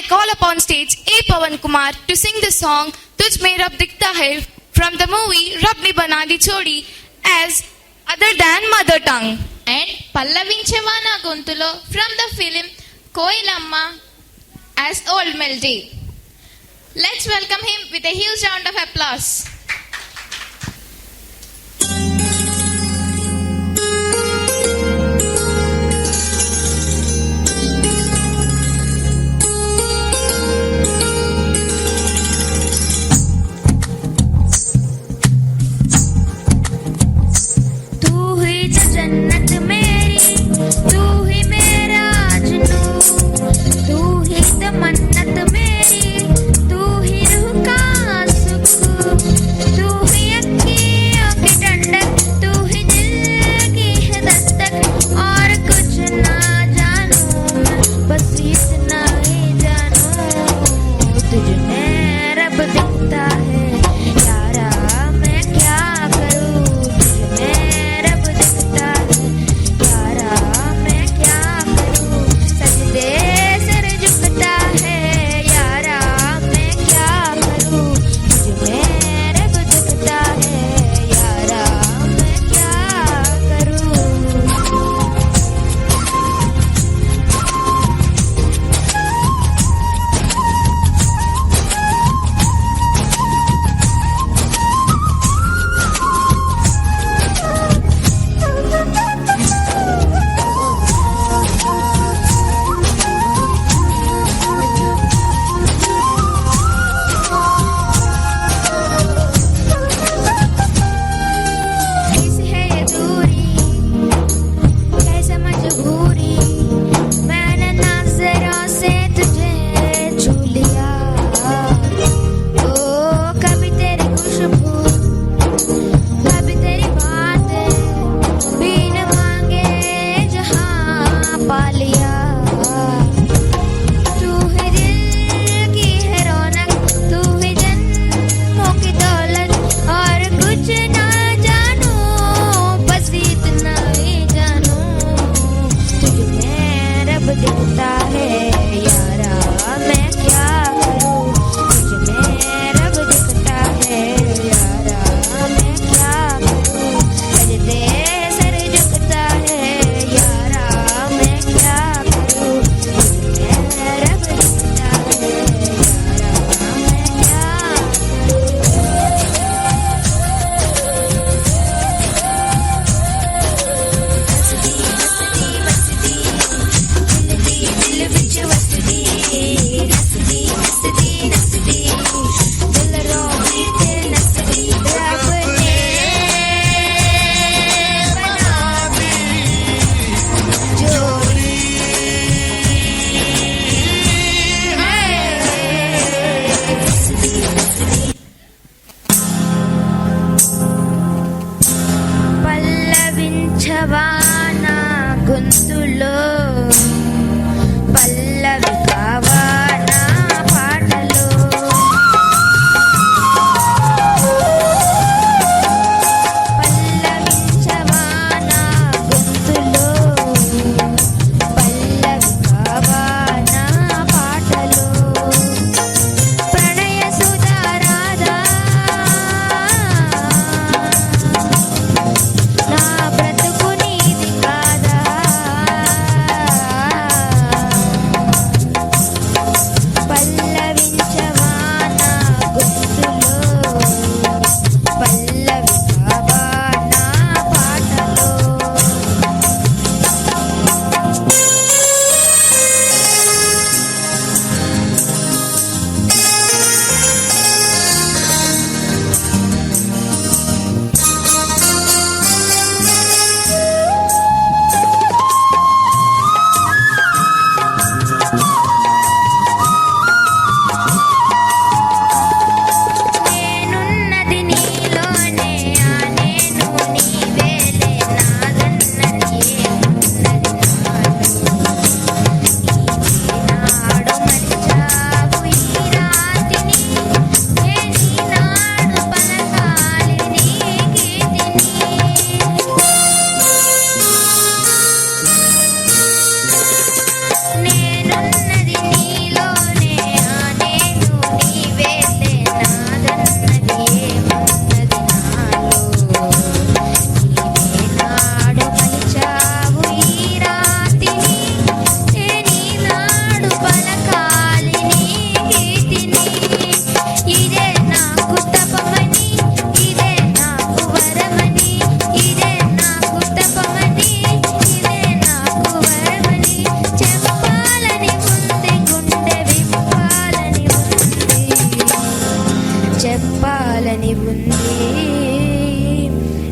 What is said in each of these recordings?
call upon stage A. Pawan Kumar to sing the song Tujh Mein Rab Dikhta Hai from the movie Rab Ne Bana Di Chodi as other than mother tongue. And పల్లవించవా నా గొంతులో from the film Koilamma as old melody. Let's welcome him with a huge round of applause. जन्नत मेरी तू ही मेरा जुनू तू ही तमन्नत मेरी तू ही रूह का सुख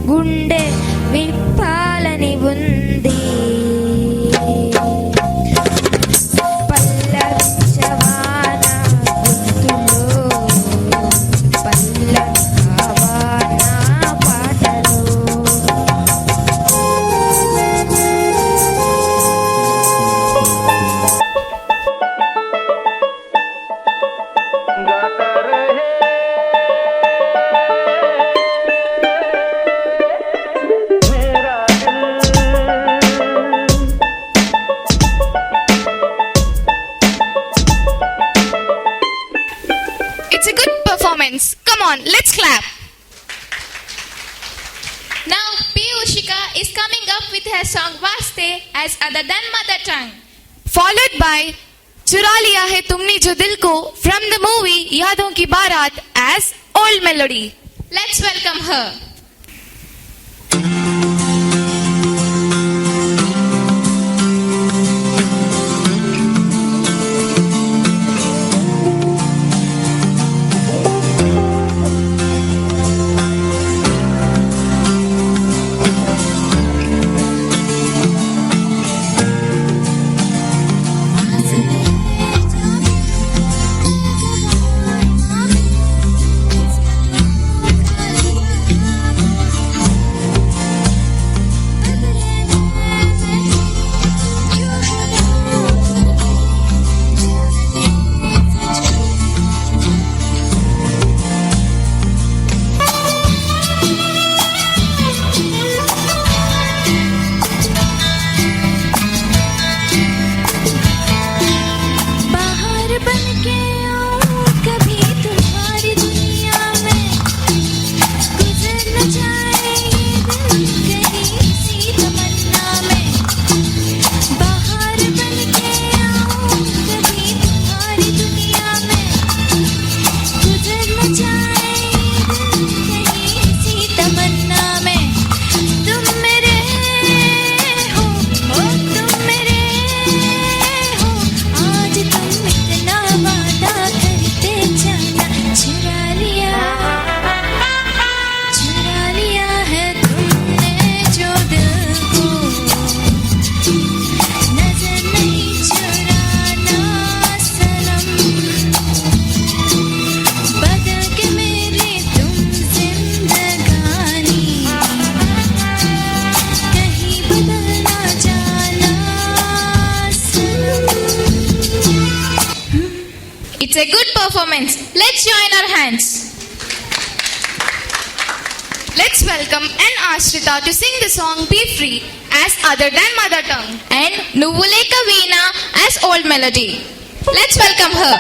గుండె విప్పాలని ఉంది. పల్లవించవా నా గొంతులో, పల్లవించవా నా పాటలో. It's a good performance. Come on, let's clap. Now Piyushika is coming up with her song Vaste as Other Than Mother Tongue. Followed by चुरा लिया है तुमने जो दिल को from the movie यादों की बारात as Old Melody. Let's welcome her. It's a good performance. Let's join our hands. Let's welcome N. Ashrita to sing the song Be Free as Other Than Mother Tongue. And Nuvuleka Veena as Old Melody. Let's welcome her.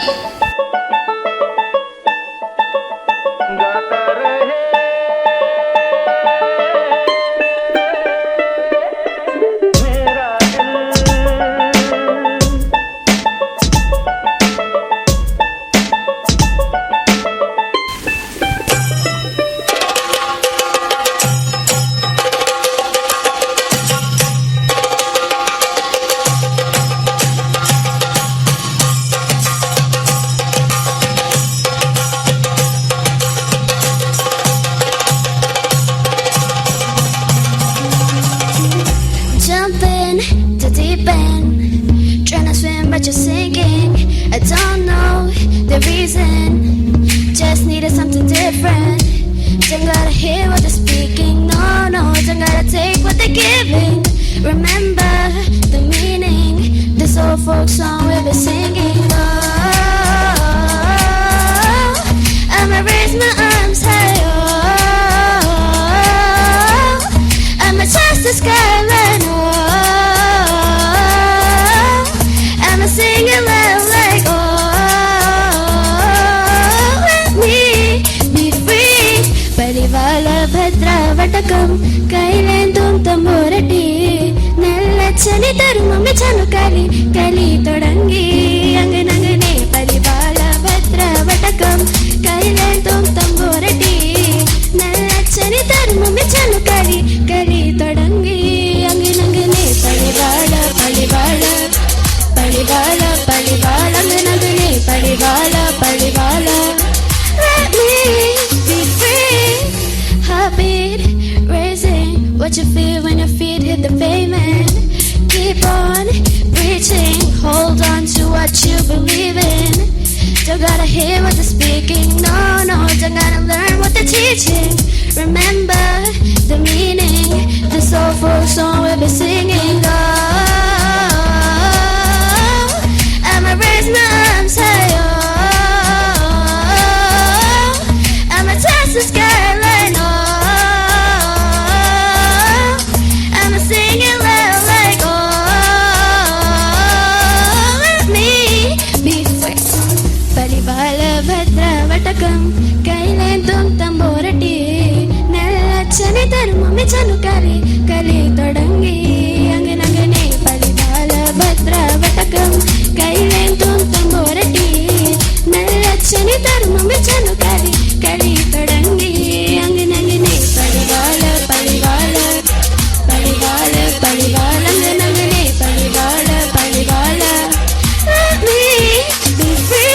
Jumping to deep end, trying to swim but you're sinking. I don't know the reason, just needed something different. Don't gotta hear what they're speaking, no, don't gotta take what they're giving. Remember the meaning, this old folk song we've been singing. Oh, I'ma raise my arms high, oh, I'ma touch the skyline, oh, I'ma sing it loud like, oh, let me be free. Parivala Bhadra Vatakam Kailendum Tamurati Nellachani Tarumami Chanu Kali Kali Todangi Anganangane Parivala Bhadra Vatakam Kailendum Tamurati Nellachani Tarumami Chanu Kali Kali Todangi Anganangane Parivala Parivala Parivala Parivala Anganangane Parivala Parivala. Let me be free. Heartbeat, raise what you feel when your feet hit the pavement. Keep on preaching, hold on to what you believe in. Don't gotta hear what they're speaking, no, no, don't gotta learn what they're teaching. Remember the meaning, the soulful song we'll be singing. Oh, I'ma raise my arms high, oh, I'ma touch the skyline, oh, I'ma sing it loud like, oh, let me be free. Palibala Bhadra Vatakam Kailentum Tamborati Nalachani Dharmami Chanukali Kali Todangi Anganangane Palibala Bhadra Vatakam Kailentum Tamborati Nalachani Dharmami Chanukali Kali Todangi Anganangane Palibala Palibala Palibala Palibala Anganangane Palibala Palibala. Let me be free.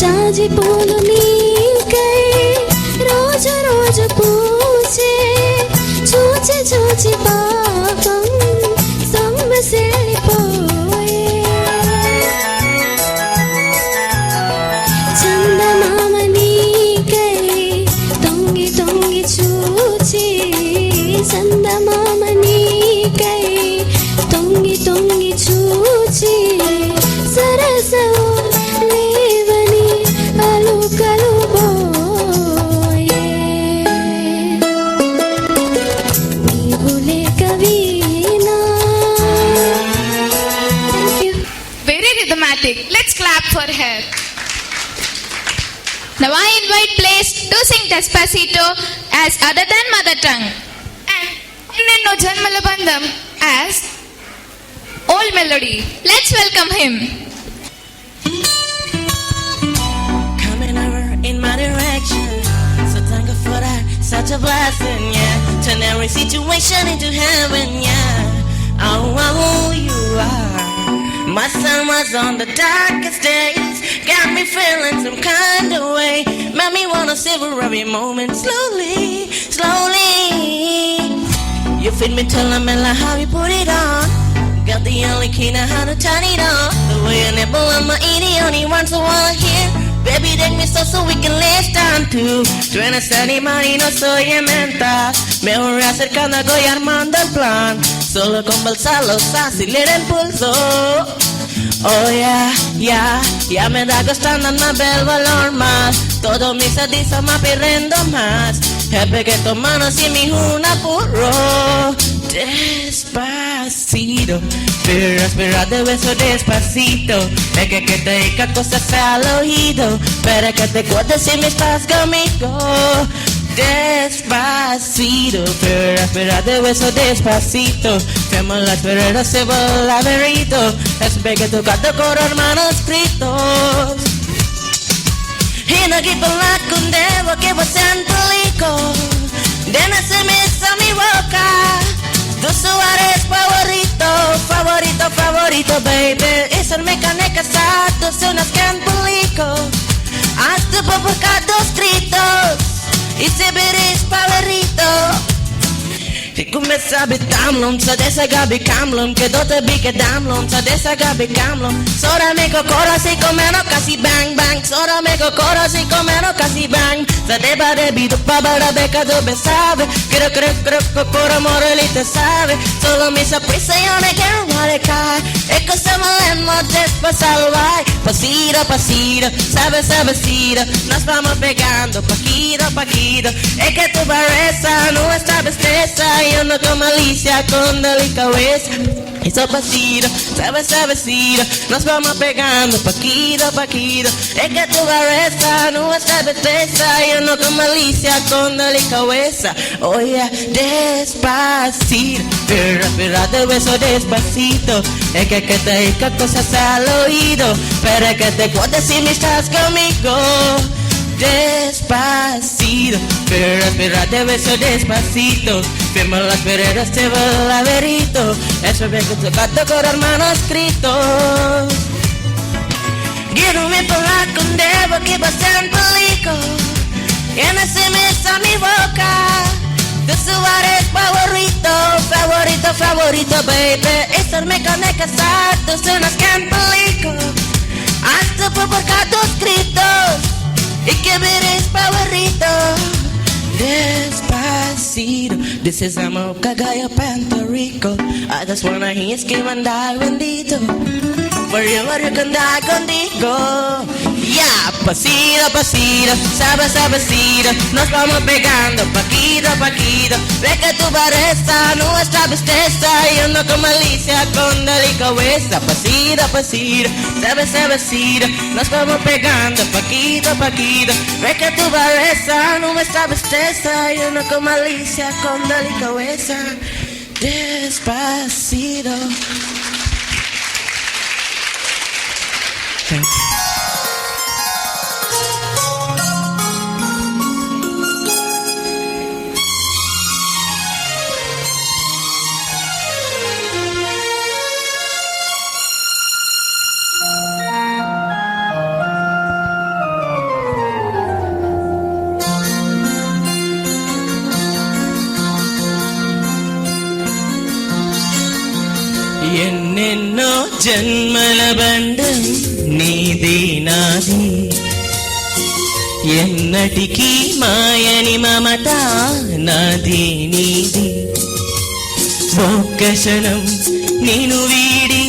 జాజి పూలు నీకై రోజు రోజు పూచే చూచి చూచి పాపం సొమ్మసిల్లిపోయే చందమామ నీకై తొంగి తొంగి చూచి చందమామ నీకై తొంగి తొంగి చూచి సరసవు లేవని అలుకలు పోయే నీవు లేక వీణా. Thank you. Very rhythmatic. Let's clap for her. Now I invite Place to sing Despacito as other than mother tongue. And Innenno Janmala Bandham as Old Melody. Let's welcome him. Coming over in my direction, so thankful for that, such a blessing, yeah. Turn every situation into heaven, yeah. Oh, who you are. My sun was on the darkest days, got me feeling some kind of way, made me wanna savor every moment slowly, slowly. You feed me till I'm in like how you put it on. Got the only key to how to turn it on. The way you nibble on my ear, the only ones who wanna hear. Baby, take me so we can lay down too. Truena ni mani, no soy menta. Me voy acercando y armando el plan. Solo con balsarlo, acelerar el pulso. Oh yeah, yeah, ya me da gustando más el valor más. Todo mi sadismo más perdiendo más. Jefe que tu mano si mi una puro. Despacito, pero espera de beso despacito. Es que te diga cosas al oído, para que te acuerdes si me estás conmigo. Despacito, pero espera de beso despacito. Femo la espera se va el laberinto. Es que tu gato con hermanos escritos. Y no quito la condebo que vos sean público. De nacerme a mi boca. Tus eres favorito, favorito, favorito, baby. Eso me cane casar, tus unas que han público. Hasta por cada dos gritos. Y si eres favorito. começa a bitamlum, sa dessa gabi camlum, che dote bi che damlum, sa dessa gabi camlum. Sora me cocora si come no casi bang bang, sora me cocora si come no casi bang. Sa deba de bi do babara beca do besave, creo cocora morelite sabe. Solo mi sapesse io ne quiero marecar, e cosa malemo después salvar. Pasito, pasito, sabe, sira, nos vamos pegando paquito, paquito. Es que tu belleza no está belleza, yo no con malicia, con delicadeza. Eso pasito, sabe, sira, nos vamos pegando paquito, paquito. Es que tu belleza no está belleza, yo no con malicia, con delicadeza. Oye, despacito, pero te beso despacito. Es que te diga cosas al oído, pero es que te cuento si me estás conmigo. Despacito, pero te beso despacito. Firmo las veredas, te va el laberinto. Eso bien que te gato con hermano escrito. Quiero me parar con dedo que va a ser un peligro. Y no se me está mi boca. De su bares favorito, baby. Estarme con el casar, tus cenas que en peligro. Hasta por tus gritos. Y que veres favorito. Despacito. This is amor cagayo Puerto Rico. I just wanna hear you andar bendito. For you can andar contigo. Ya, pasito, pasito, sabe, sira. Nos vamos pegando paquito, paquito. Ve que tu pareza nuestra belleza. Yo no con malicia, con delicadeza. Pasito, pasito, sabe, sira. Nos vamos pegando paquito, paquito. Ve que tu pareza nuestra belleza. Yo no con malicia, con delicadeza. Despacito. Thank you. ఎన్నెన్నో జన్మల బంధం నీది నాది ఎన్నటికీ మాయని మమత నాది నీది ఒక్క క్షణం నిన్ను వీడి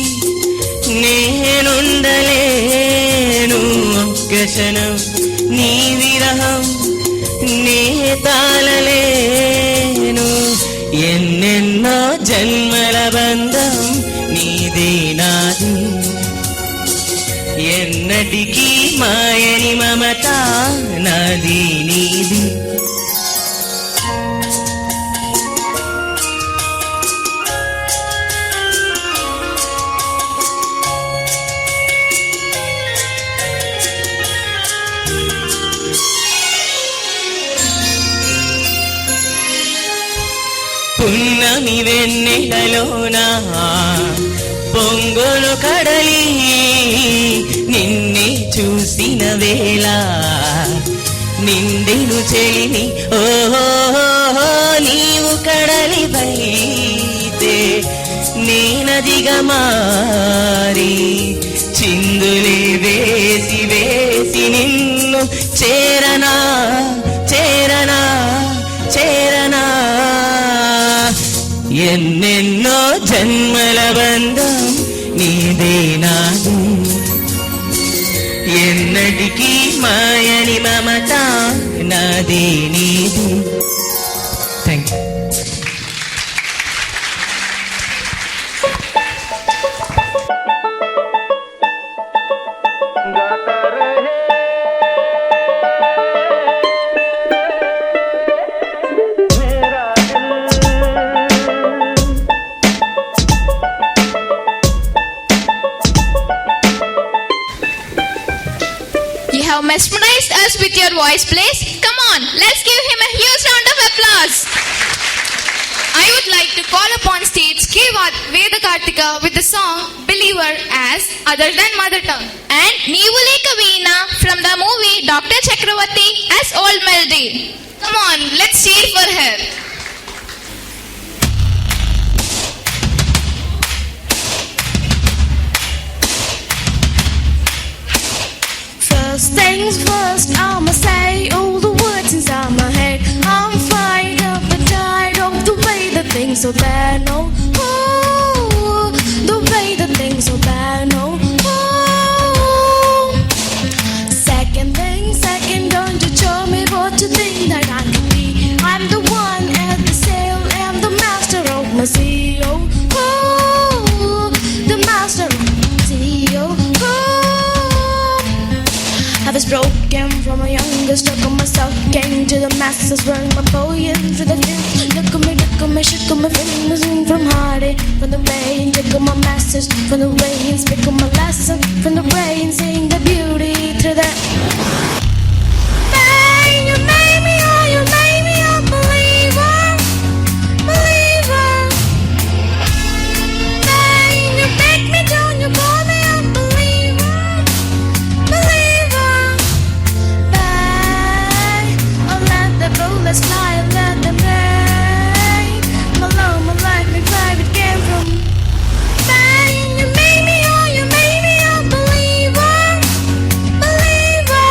నేనుండలేను ఒక్క క్షణం నీ విరహం నే తాళలేను ఎన్నెన్నో జన్మల బంధం నీది నాది ఎన్నటికీ మాయని మమత నాది నీది పున్నమి వెన్నెలలోనా పొంగులు కడలి నిన్నే చూసిన వేళ నిండెను చెలిమి ఓహో నీవు కడలివైతే నేనదిగా మారి చిందులే వేసి వేసి నిన్ను చేరనా చేరనా చేరనా ఎన్నెన్నో జన్మల బంధం నీదే నాది ఎన్నటికీ మాయని మమత నాది నీది thank you Mesmerized us with your voice, please. Come on, let's give him a huge round of applause. I would like to call upon stage K. Veda Kartika with the song Believer as Other Than Mother Tongue. And Nivuleka Veena from the movie Dr. Chakravarti as Old Melody. Come on, let's cheer for her. things first, I'ma say all the words inside my head. I'm fired up and tired of the way that things so bad, no. Oh, the way that things so bad, no. Oh, second thing, second, don't you show me what you think that I can be. I'm the one at the sail and the master of my CEO. Oh, the master of my CEO. I was broken from a younger, stuck on myself, came to the masses, wearing my poems to the field. Look at me, shook on my fingers, from heartache, from the rain, took on my message, from the rain, speak on my lesson, from the rain, seeing the beauty through the. Man, you made me, oh, you made me a believer, believer. Man, you make me down, you call me a believer, believer. The bullets fly and let them rain. My love, my life, my private came from. Bang, you made me, oh, you made me a believer, believer.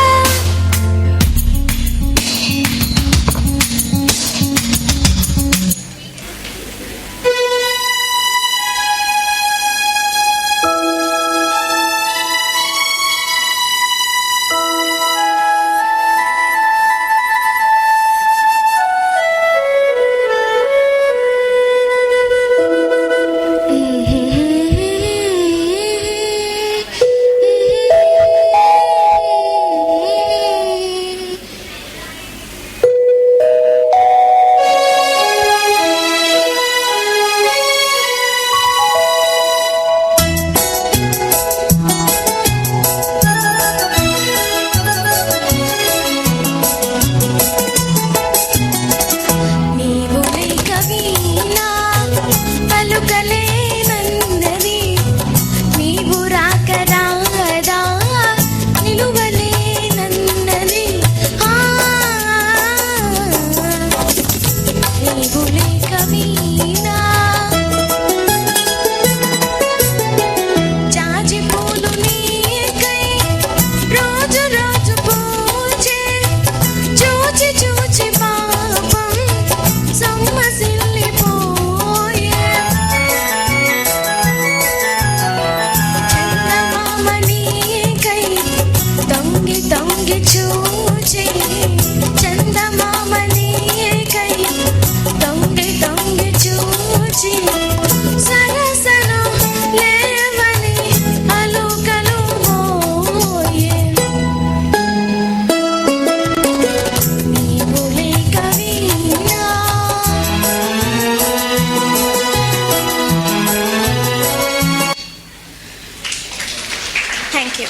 Thank you.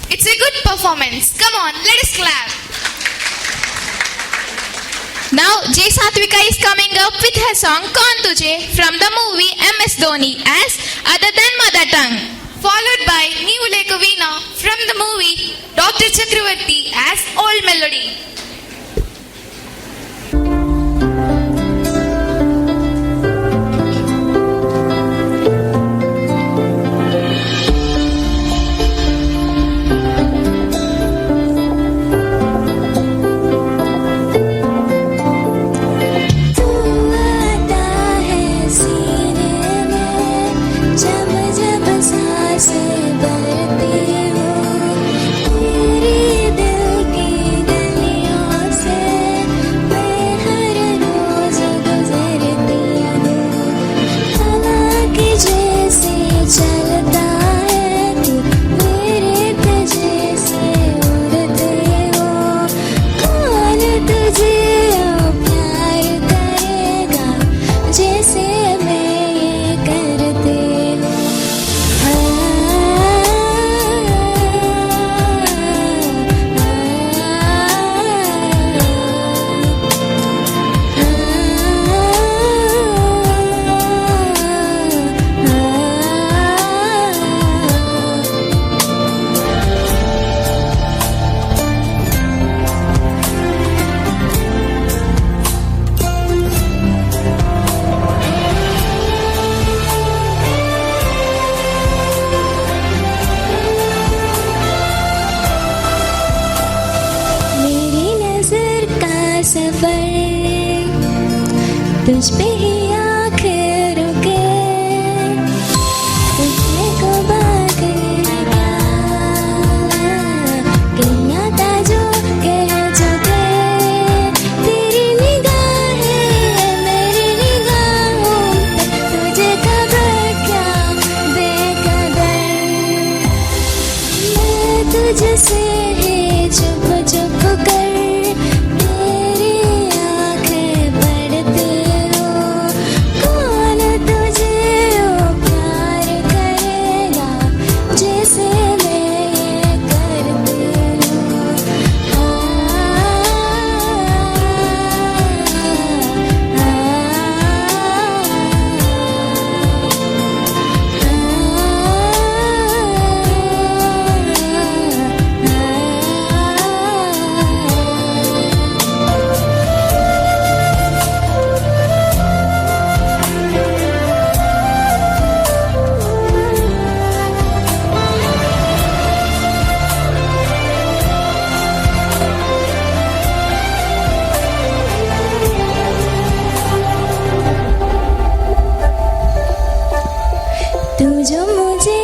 It's a good performance. Come on, let us clap. Now Jay Satvika is coming up with her song Kaun Tujhe from the movie MS Dhoni as Other Than Mother Tongue. Followed by Neevule Kavina from the movie Dr. Chakravarti as Old Melody. से बढ़ती हूँ तेरे दिल की गलियाँ सफर तुझ पे ही आंखें रुके तुझे को बातें क्या ताजो कह चुके तेरी निगाहें मेरी निगाहों पे तुझे खबर क्या बेकदर मैं तुझसे ही चुप चुप कर तेरी आंखें पढ़ती हूँ कौन तुझे ओ प्यार करेगा जैसे मैं ये करती तू जो मुझे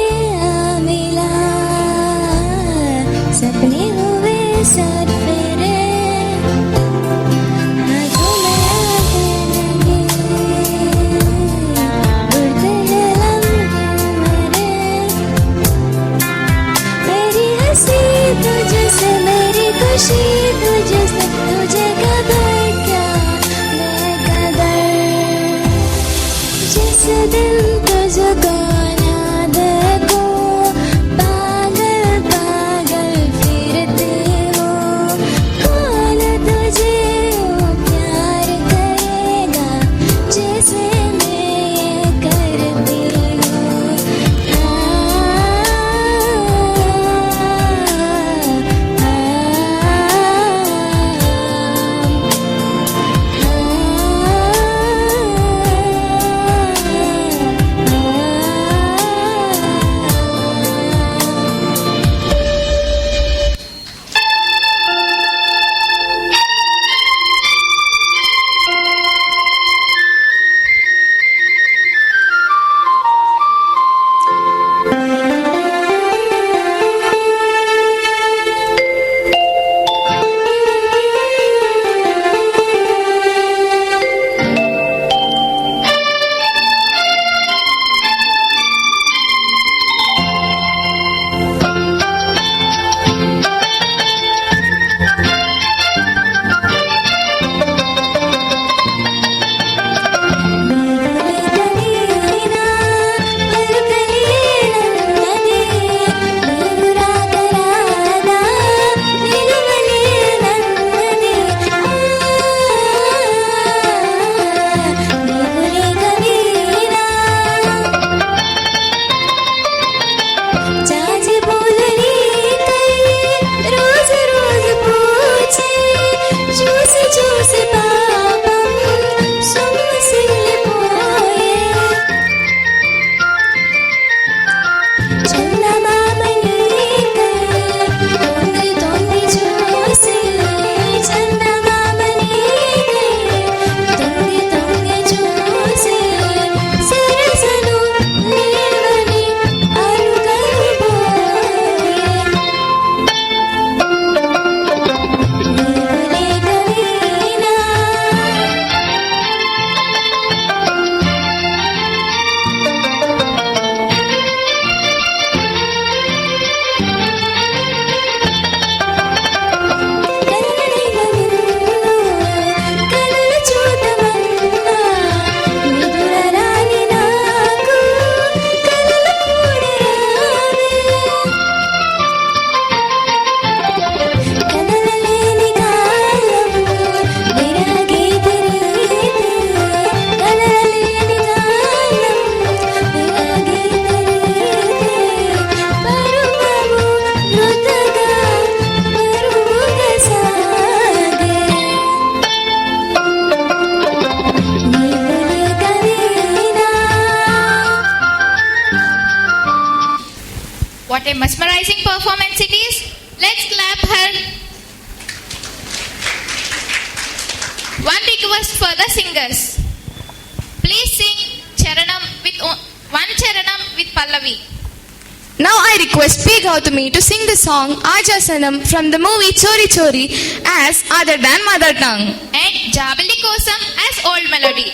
मिला सपने हुए सर फेरे आंखों में आंखें लगी उड़ते हैं लम्हे मेरी हंसी तुझसे मेरी खुशी तुझसे तुझे खबर क्या बेकदर जिस दिन तुझको ना देखो पागल पागल फिरती हो कौन तुझे ओ प्यार करेगा जैसे मैं ये करती जाजी बोलनी कर रोज रोज पूछे चूस चूस पापम सुमसिल पोए चंदमामनी कर तोंदी तोंदी चूसे चंदमामनी कर तोंदी तोंदी चूसे सरसनु नीलमणि अरुगल What a mesmerizing performance it is. Let's clap her. request for the singers. Please sing Charanam with one Charanam with Pallavi. Now I request P. Gautami to sing the song Aja Sanam from the movie Chori Chori as Other Than Mother Tongue. And Jabili Kosam as Old Melody.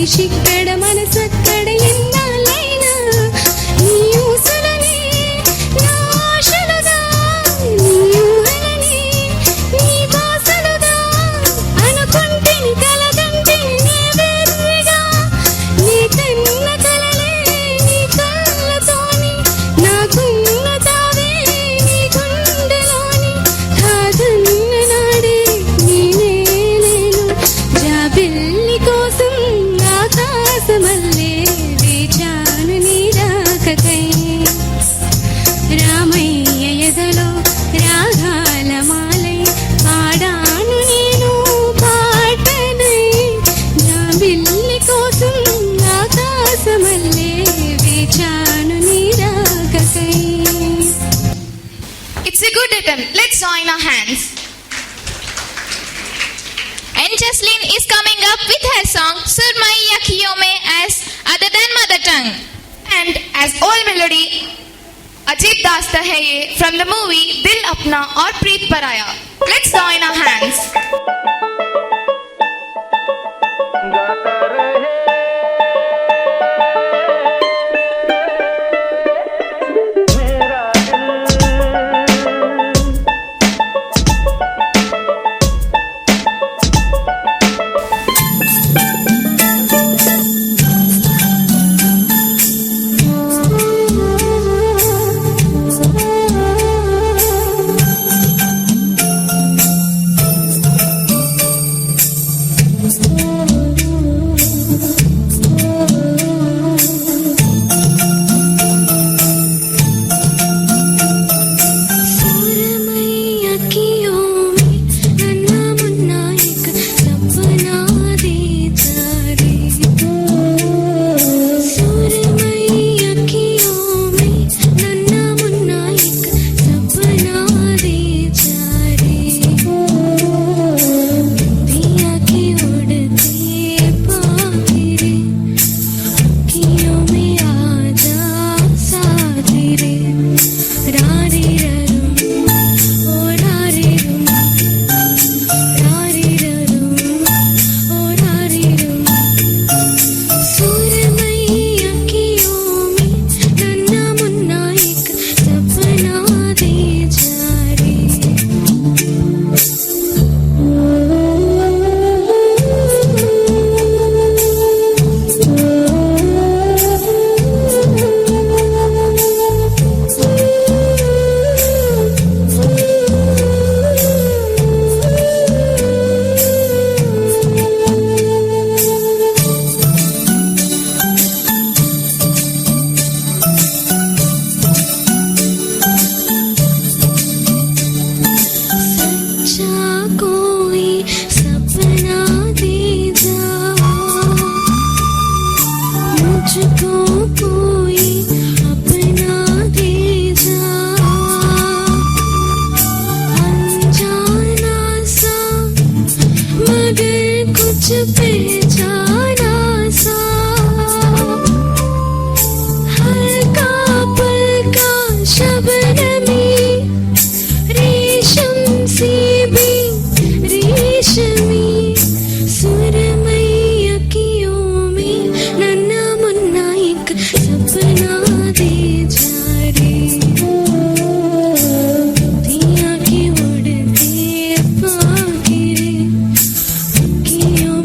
మనిషిక్కడ మనసక్కడ ఎన్నాళ్ళైనా నీ ఊసులనే నా ఆశలుగా నీ ఊహలని నీ బాసలుగా అనుకుంటిని కలగంటిని నీ వెర్రిగా నీ కన్న కలలే నీ కళ్ళతోని నాకున్న తావే నీ గుండెలోని కాదన్న నాడే నేనే నేను జాబిల్లి కోసం ఆకాశమల్లే వేచాను నీ రాకకై రామయ్య ఎదలో రాగాల మాలై పాడాను నేను పాటనై జాబిల్లి కోసం ఆకాశమల్లే వేచాను నీ రాకకై. It's a good attempt. Let's join our hands. And Jaslyn is coming up with her song Surmai Yakiyome as Other Than Mother Tongue. And as all melody, Ajit Dasta hai ye from the movie Dil Apna aur Preet Paraya. Let's join our hands.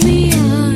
में आ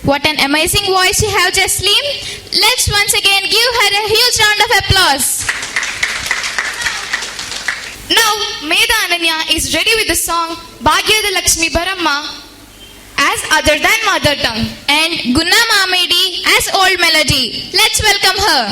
What an amazing voice you have, Jasleen. Let's once again give her a huge round of applause. Now, Medha Ananya is ready with the song Bhagyada Lakshmi Baramma as Other Than Mother Tongue. And Gunna Mamedi as Old Melody. Let's welcome her.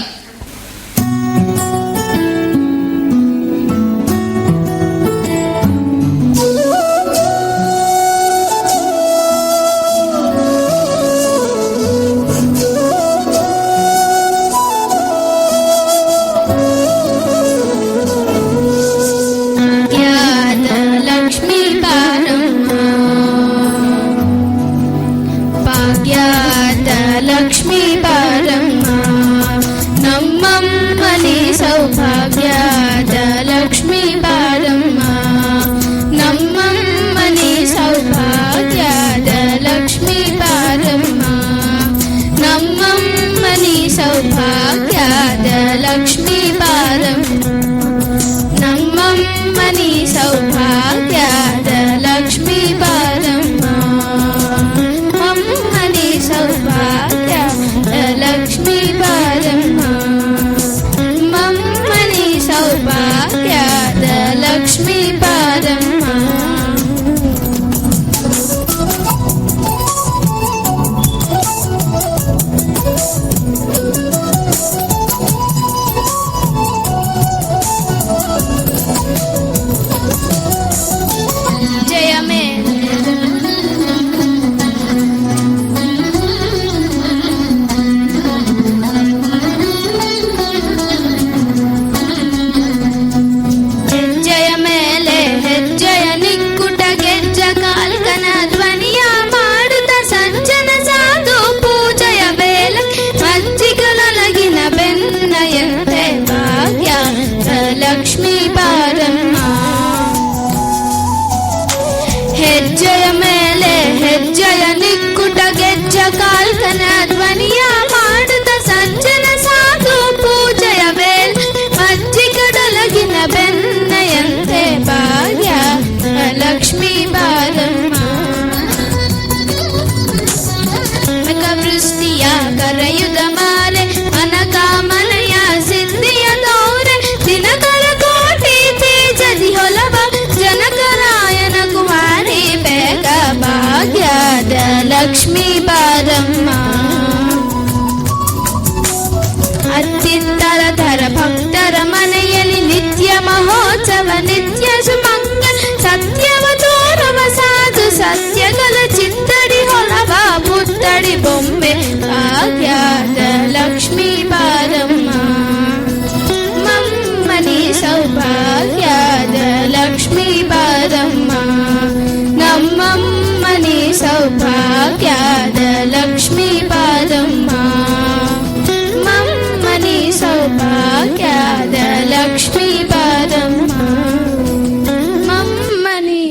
Lakshmi ಬಾರಮ್ಮ ನಮ್ಮಮ್ಮನಿ ಸೌಭಾಗ್ಯದ ಲಕ್ಷ್ಮೀ ಬಾರಮ್ಮ ನಮ್ಮಮ್ಮನಿ ಸೌಭಾಗ್ಯದ ಲಕ್ಷ್ಮೀ ಬಾರಮ್ಮ ನಮ್ಮಮ್ಮನಿ ಸೌಭಾಗ್ಯದ ಲಕ್ಷ್ಮೀ ಬಾರಮ್ಮ ನಮ್ಮಮ್ಮನಿ ಸೌಭಾಗ್ಯದ ಲಕ್ಷ್ಮೀ ಬಾರಮ್ಮ ಅಮ್ಮನಿ ಸೌಭಾಗ್ಯ ಲಕ್ಷ್ಮೀ ಬಾರಮ್ಮ ಮಮ್ಮನಿ ಸೌಭಾಗ್ಯದ ಲಕ್ಷ್ಮೀ ಬಾರಮ್ಮ ಜಯಮೇ ಹೆಜ್ಜೆಯ ಮೇಲೆ ಹೆಜ್ಜೆಯ ನಿಕ್ಕುಟ ಗೆಜ್ಜ ಕಾಲ್ಕನ ಧ್ವನಿಯ ಮಾಡುತ್ತ ಸಜ್ಜನ ಸಾಧು ಪೂಜೆಯ ಬೇಲ ಮಜ್ಜಿಗಲೊಳಗಿನ ಬೆನ್ನಯಂತೆ ಭಾಗ್ಯ ಲಕ್ಷ್ಮೀ ಬಾರಮ್ಮ ಹೆಜ್ಜೆಯ ಮೇಲೆ ಹೆಜ್ಜೆಯ ನಿಕ್ಕುಟ ಗೆಜ್ಜ ಕಾಲ್ಕನ ಧ್ವನಿಯ ಮಾಡುತ್ತ ಸಜ್ಜನ ಸಾಧು ಪೂಜೆಯ ಬೇಲ ಮಜ್ಜಿಗಡೊಳಗಿನ ಬೆನ್ನಯಂತೆ ಭಾಗ್ಯ ಲಕ್ಷ್ಮೀ ಬಾರಮ್ಮ ವೃಷ್ಟಿಯ ಕರೆಯುದ ಮಾಲೆ ಮನಕಾಮನೆಯ ಸಿದ್ಧಿಯ ತೋರೆ ದಿನಕರ ಕೋಟಿ ತೇಜದಿ ಹೊಲವ ಜನಕರಾಯನ ಕುಮಾರಿ ಬೇಗ ಭಾಗ್ಯದ ಲಕ್ಷ್ಮೀ ಬಾರಮ್ಮ ಅತ್ತಿತ್ತರ ಧರ ಭಕ್ತರ ಮನೆಯಲ್ಲಿ ನಿತ್ಯ ಮಹೋತ್ಸವ ನಿತ್ಯ ಸುಮಂಗಲ ಸತ್ಯವ ತೋರುವ ಸಾಧು ಸತ್ಯಗಳ ಚಿತ್ತಡಿ ಹೊಲವ ಪುತ್ತಡಿ ಬೊಂಬೆ ಭಾಗ್ಯದ ಲಕ್ಷ್ಮೀ ಬಾರಮ್ಮ ಮಮ್ಮನಿ ಸೌಭಾಗ್ಯದ ಲಕ್ಷ್ಮೀ ಬಾರಮ್ಮ ನಮ್ಮಮ್ಮನಿ ಸೌಭಾಗ್ಯದ ಲಕ್ಷ್ಮೀ ಬಾರಮ್ಮ ಮಮ್ಮನಿ ಸೌಭಾಗ್ಯದ ಲಕ್ಷ್ಮೀ ಬಾರಮ್ಮ ಮಮ್ಮನಿ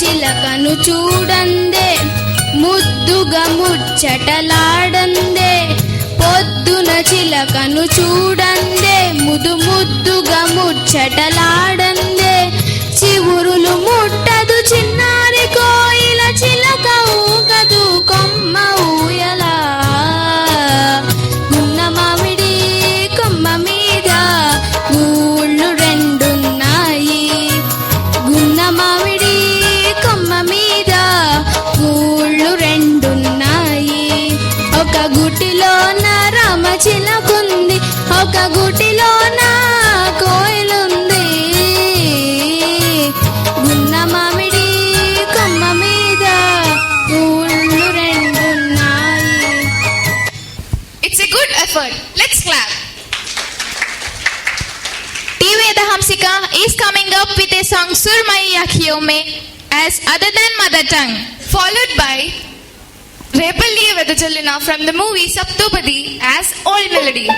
చిలకను చూడందే ముద్దుగా ముచ్చటలాడందే పొద్దున చిలకను చూడందే ముద్దుగా ముచ్చటలాడందే చివురులు ముట్టదు చిన్నారి కోయిల చిలక ఊగదు కొమ్మ ఊయలా గున్న మామిడి కొమ్మ మీద ఊళ్ళు రెండున్నాయి గున్న మామిడి కొమ్మ మీద ఊళ్ళు రెండున్నాయి ఒక గుటిలోన రామ చిలకుంది ఒక గుటిలోన కోయిలుంది గున్న మామిడి కొమ్మ మీద ఊళ్ళు రెండున్నాయి. It's a good effort. Let's clap. TV the Hamsika is coming up with a song Surmai Akhiyon Mein as Other Than Mother Tongue. Followed by Repalliye Vedajallina from the movie Saptopadi as Old Melody.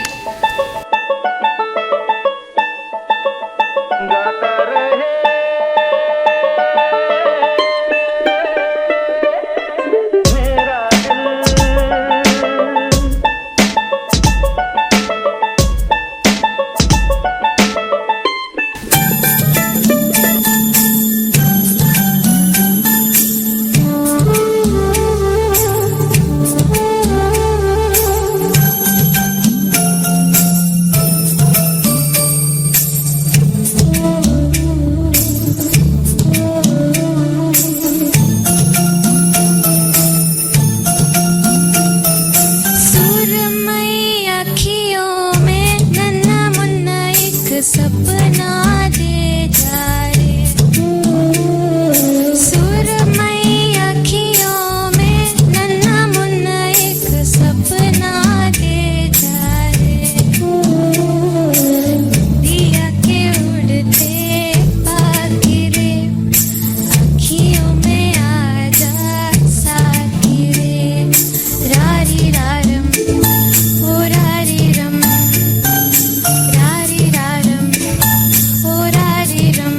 सपना दे जा रे सुरमई अखियों में नन्हा मुन्ना एक सपना दे जा रे दिया के उड़ते पाखी रे अखियों में आजा साथी रे रारी रारम ओ रारी रम रारी रारम ओ रारी रम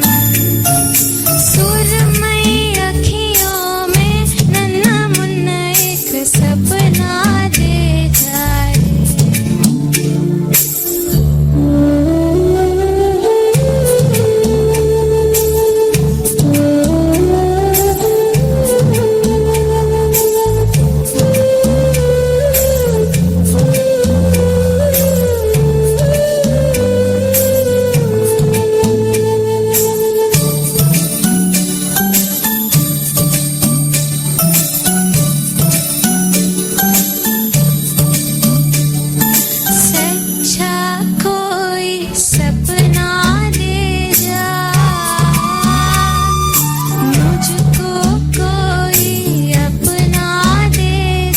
सुरमई अखियों में नन्हा मुन्ना एक सपना दे जा सच्चा कोई सपना दे जा मुझको कोई अपना दे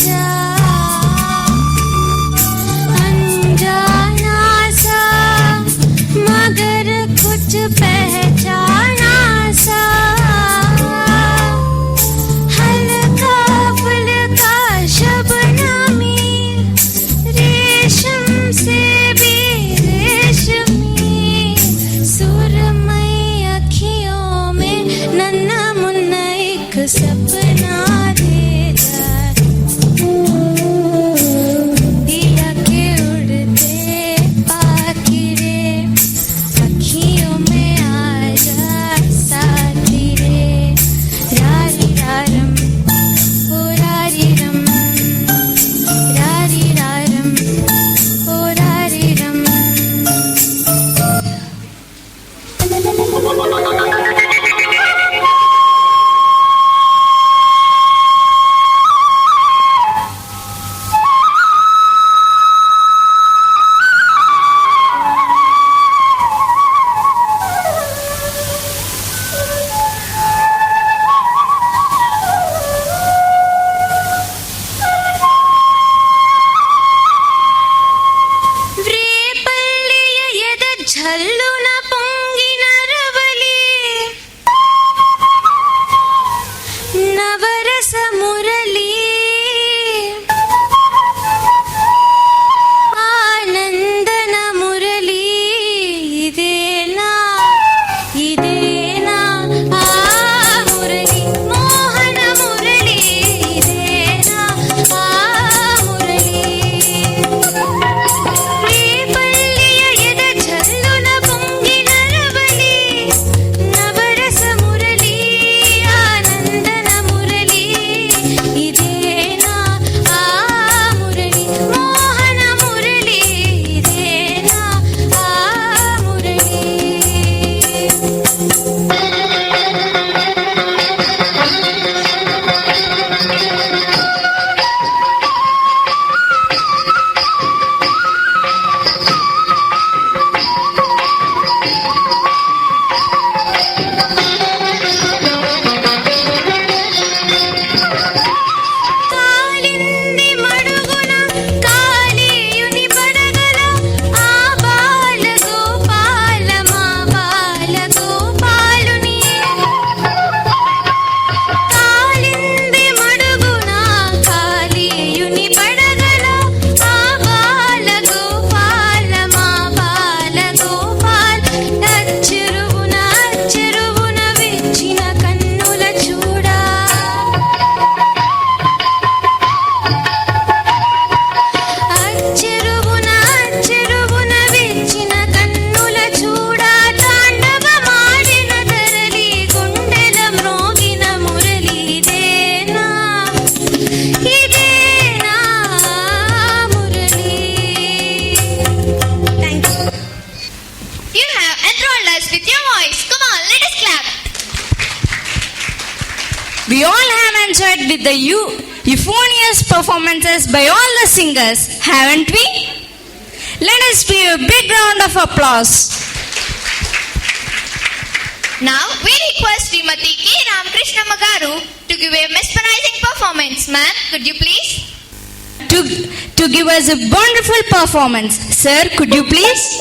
जा अनजाना सा मगर कुछ पहचाना सा हल्का फुल्का शबनमी रेशम से भी रेशमी सुरमई अखियों में नन्हा मुन्ना एक सपना दे जा दिया के उड़ते पाखी रे अखियों में आजा साथी रे रारी रारम ओ रारी रम रारी रारम ओ रारी रम We all have enjoyed with the euphonious performances by all the singers, haven't we? Let us give a big round of applause. Now we request Srimati K. Ramakrishna Magaru to give a mesmerizing performance. Ma'am, could you please? To give us a wonderful performance. Sir, could you please?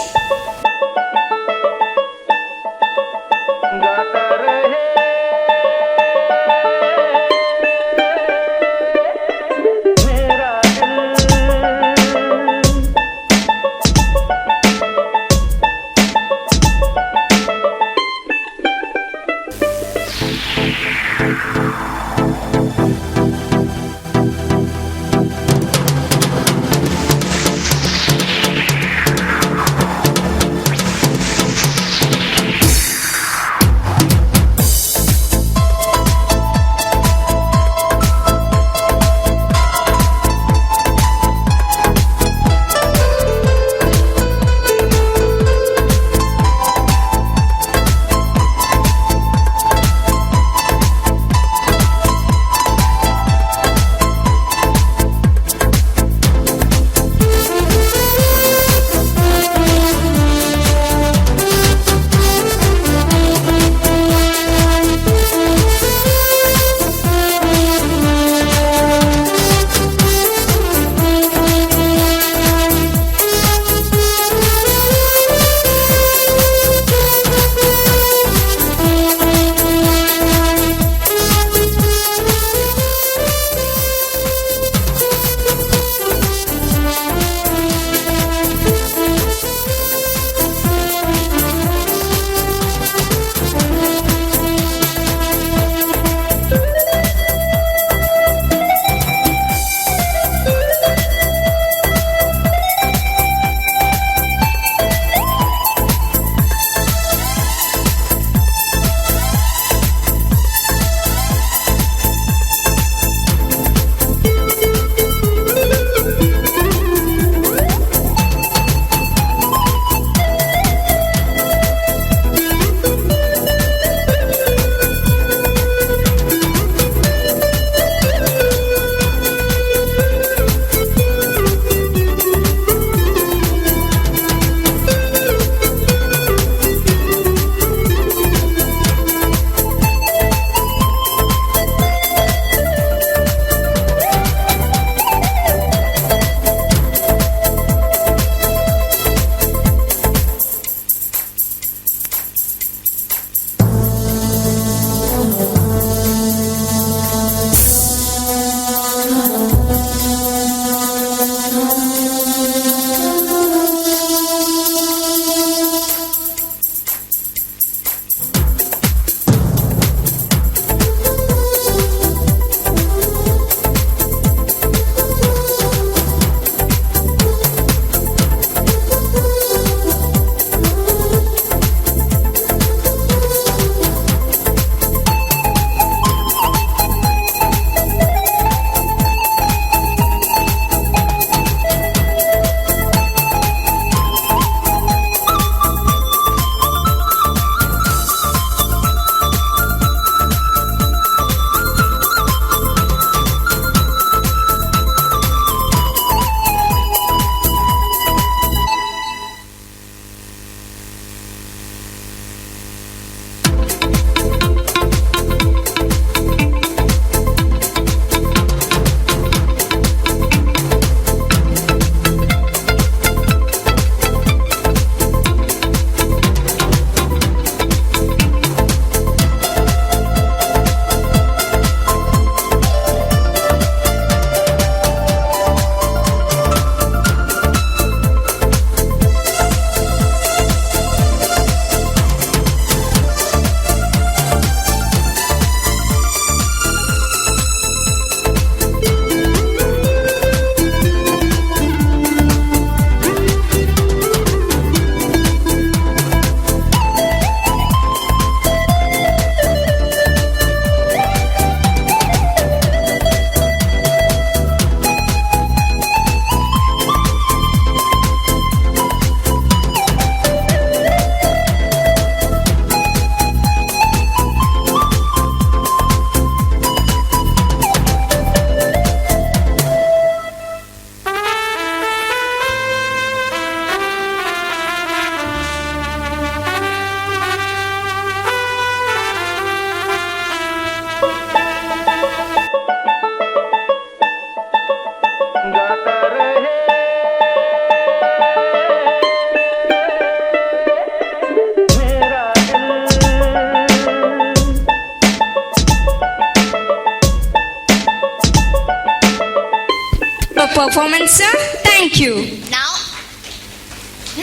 performance, sir. Thank you.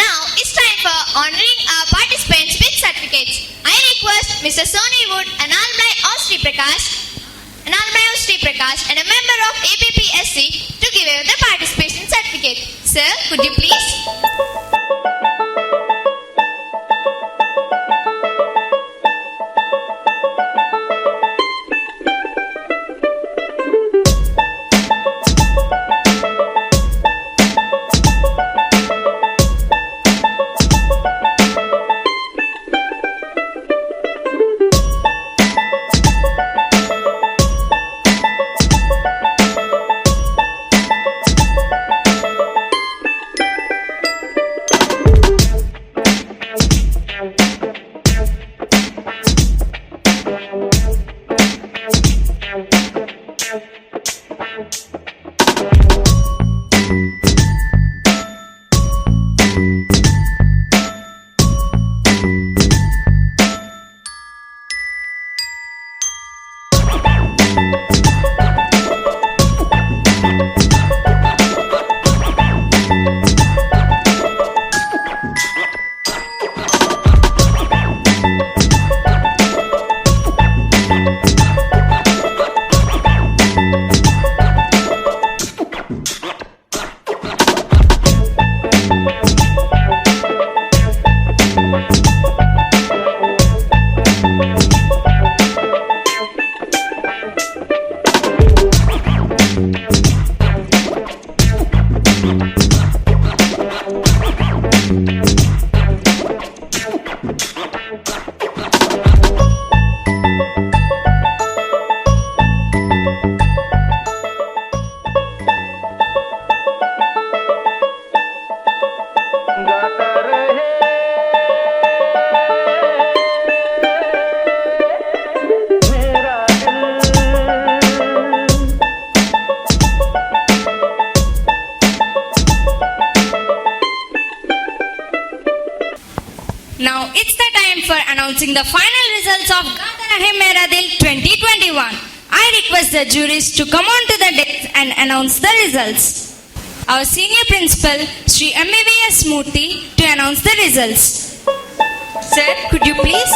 Now it's time for honoring our participants with certificates. I request Mr. Sony Wood, an alumni of Sri Prakash, and a member of APPSC to give you the participation certificate. Sir, could you please? Now it's the time for announcing the final results of Gaata Rahe Mera Dil 2021. I request the juries to come on to the desk and announce the results. Our senior principal, Sri MVVS Murthy, to announce the results. Sir, could you please?